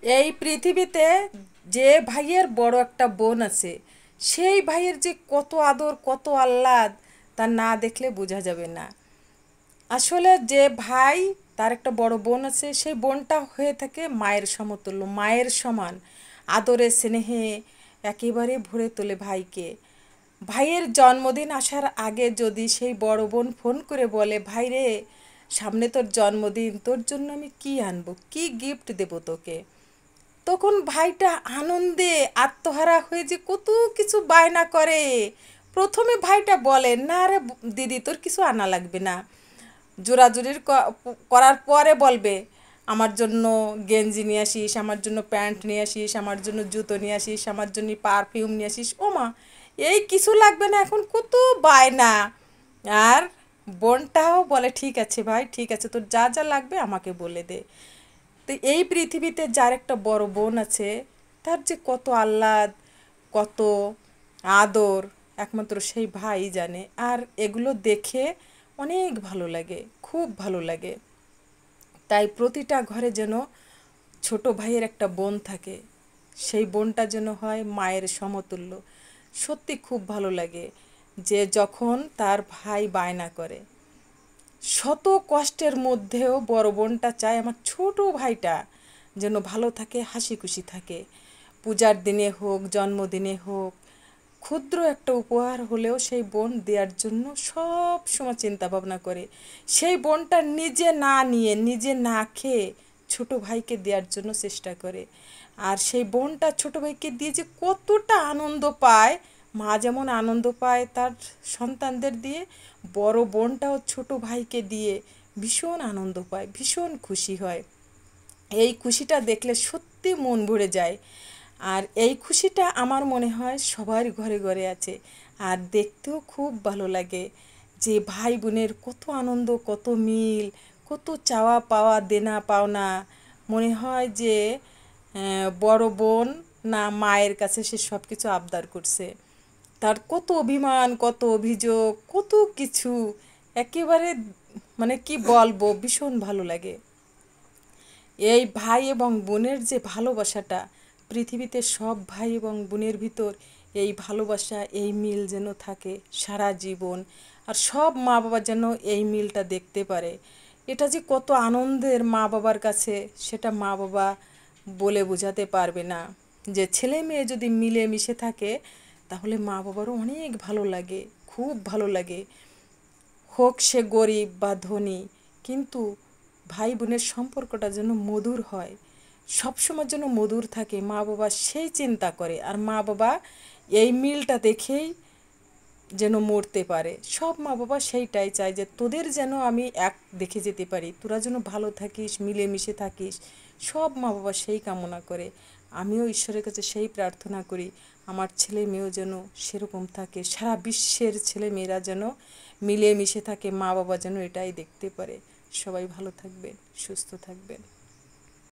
এই পৃথিবীতে যে ভাইয়ের বড় একটা বোন আছে, সেই ভাইয়ের যে কত আদর কত আহ্লাদ তা না দেখলে বোঝা যাবে না। আসলে যে ভাই, তার একটা বড় বোন আছে, সেই বোনটা হয়ে থাকে মায়ের সমতুল্য, মায়ের সমান আদরে স্নেহে একেবারে ভরে তোলে ভাইকে। ভাইয়ের জন্মদিন আসার আগে যদি সেই বড় বোন ফোন করে বলে, ভাই রে, সামনে তোর জন্মদিন, তোর জন্য আমি কি আনবো, কি গিফট দেবো তোকে, তখন ভাইটা আনন্দে আত্মহারা হয়ে যে কত কিছু বায়না করে। প্রথমে ভাইটা বলে, না রে দিদি, তোর কিছু আনা লাগবে না। জোরাজুরির করার পরে বলবে, আমার জন্য গেঞ্জি নিয়ে আসিস, আমার জন্য প্যান্ট নিয়ে আসিস, আমার জন্য জুতো নিয়ে আসিস, আমার জন্য পারফিউম নিয়ে আসিস। ও মা, এই কিছু লাগবে না, এখন কত বায়না। আর বোনটাও বলে, ঠিক আছে ভাই, ঠিক আছে, তোর যা যা লাগবে আমাকে বলে দে। তো এই পৃথিবীতে যার একটা বড় বোন আছে, তার যে কত আহ্লাদ, কত আদর, একমাত্র সেই ভাই জানে। আর এগুলো দেখে অনেক ভালো লাগে, খুব ভালো লাগে। তাই প্রতিটা ঘরে যেন ছোট ভাইয়ের একটা বোন থাকে, সেই বোনটা যেন হয় মায়ের সমতুল্য। সত্যি খুব ভালো লাগে যে যখন তার ভাই বায়না করে, শত কষ্টের মধ্যেও বড় বোনটা চায় আমার ছোট ভাইটা যেন ভালো থাকে, হাসি খুশি থাকে। পূজার দিনে হোক, জন্মদিনে হোক, ক্ষুদ্র একটা উপহার হলেও সেই বোন দেওয়ার জন্য সব সময় চিন্তা ভাবনা করে। সেই বোনটা নিজে না নিয়ে, নিজে না খেয়ে ছোট ভাইকে দেওয়ার জন্য চেষ্টা করে। আর সেই বোনটা ছোট ভাইকে দিয়ে যে কতটা আনন্দ পায়, মা যেমন আনন্দ পায় তার সন্তানদের দিয়ে, বড় বোনটাও ছোট ভাইকে দিয়ে ভীষণ আনন্দ পায়, ভীষণ খুশি হয়। এই খুশিটা দেখলে সত্যি মন ভরে যায়। আর এই খুশিটা আমার মনে হয় সবার ঘরে ঘরে আছে। আর দেখতেও খুব ভালো লাগে যে ভাই বোনের কত আনন্দ, কত মিল, কত চাওয়া পাওয়া, দেনা পাওনা। মনে হয় যে বড় বোন না মায়ের কাছে সে সব কিছু আবদার করছে। তার কত অভিমান, কত অভিযোগ, কত কিছু, একেবারে মানে কি বলবো, ভীষণ ভালো লাগে। এই ভাই এবং বোনের যে ভালোবাসাটা, পৃথিবীতে সব ভাই এবং বোনের ভিতর এই ভালোবাসা, এই মিল যেন থাকে সারা জীবন। আর সব মা বাবা যেন এই মিলটা দেখতে পারে। এটা যে কত আনন্দের মা বাবার কাছে, সেটা মা বাবা বলে বোঝাতে পারবে না। যে ছেলে মেয়ে যদি মিলে মিশে থাকে, তাহলে মা বাবারও অনেক ভালো লাগে, খুব ভালো লাগে। হোক সে গরিব বা ধনী, কিন্তু ভাই বোনের সম্পর্কটা যেন মধুর হয়, সবসময় যেন মধুর থাকে, মা বাবা সেই চিন্তা করে। আর মা বাবা এই মিলটা দেখেই যেন মরতে পারে। সব মা বাবা সেইটাই চায় যে তোদের যেন আমি এক দেখে যেতে পারি, তোরা যেন ভালো থাকিস, মিলেমিশে থাকিস। সব মা বাবা সেই কামনা করে। আমিও ঈশ্বরের কাছে সেই প্রার্থনা করি, আমার ছেলে মেয়েও যেন সেরকম থাকে, সারা বিশ্বের ছেলে মেয়েরা যেন মিলেমিশে থাকে, মা বাবা যেন এটাই দেখতে পারে। সবাই ভালো থাকবেন, সুস্থ থাকবেন।